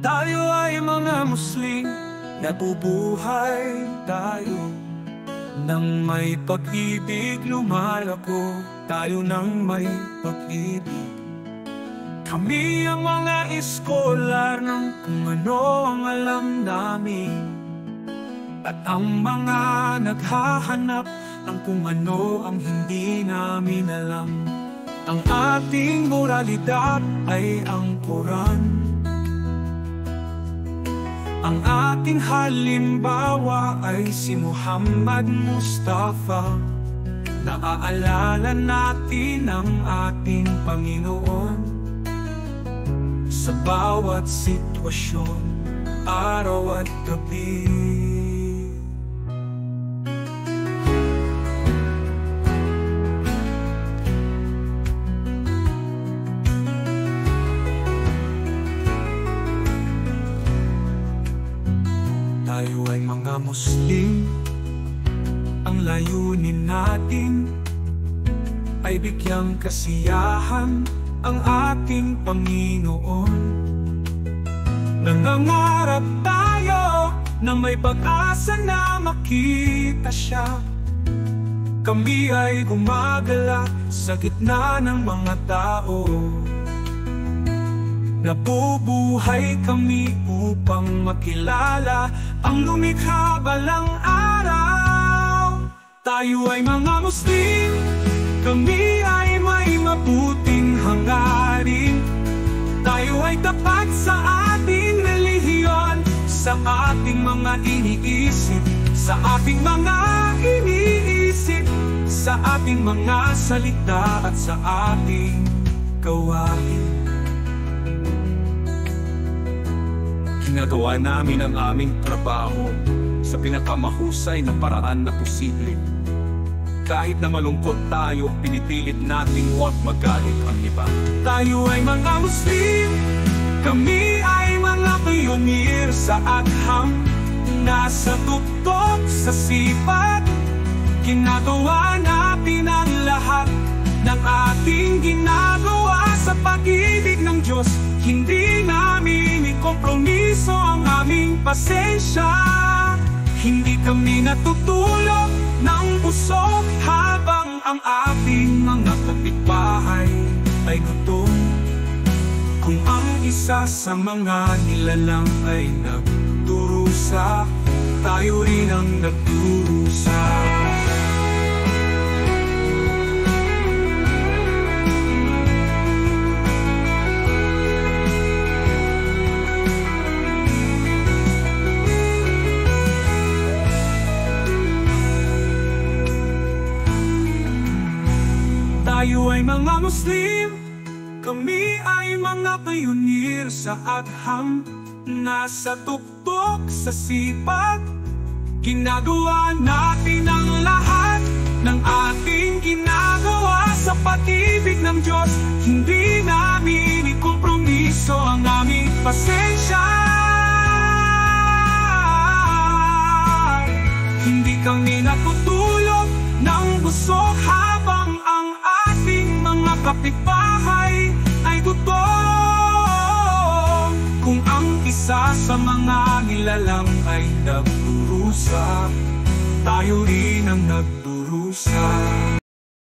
Tayo ay mga Muslim, nabubuhay tayo nang may pag-ibig, lumalako tayo nang may pag-ibig. Kami ang mga iskolar ng kung ano ang alam namin, at ang mga naghahanap ng kung ano ang hindi namin alam. Ang ating moralidad ay ang Quran. Ang ating halimbawa ay si Muhammad Mustafa. Naaalala natin ang ating Panginoon sa bawat sitwasyon, araw at gabi. Tayo ay mga Muslim, ang layunin natin ay bigyang kasiyahan ang ating Panginoon. Nangangarap tayo na may pag-asa na makita siya. Kami ay gumagala sa gitna ng mga tao. Nabubuhay kami upang makilala ang lumikha balang araw. Tayo ay mga Muslim, kami ay may mabuting hangarin. Tayo ay tapat sa ating relihiyon, sa ating mga iniisip, sa ating mga iniisip, sa ating mga salita at sa ating gawain. Ginagawa namin ang aming trabaho sa pinakamahusay na paraan na posible. Kahit na malungkot tayo, pinipilit nating huwag magalit ang iba. Tayo ay mga Muslim, kami ay mga pionir sa agham. Nasa tuktok sa sipag, ginagawa natin ang lahat ng ating ginagawa sa pag-ibig ng Diyos. Hindi namin ikompromiso ang aming pasensya. Hindi kami natutulog ng busog habang ang ating mga kapitbahay ay gutom. Kung ang isa sa mga nilalang ay nagdurusa, tayo rin ang nagdurusa. Tayo ay mga Muslim, kami ay mga pionir sa agham. Nasa tuktok sa sipag, ginagawa natin ang lahat ng ating ginagawa sa pag-ibig ng Diyos. Hindi namin ikompromiso ang aming pasensya. Hindi kami natutulog ng busog habang ang kapitbahay ay gutom. Kung ang isa sa mga nilalang ay nagdurusa, tayo rin ang nagdurusa.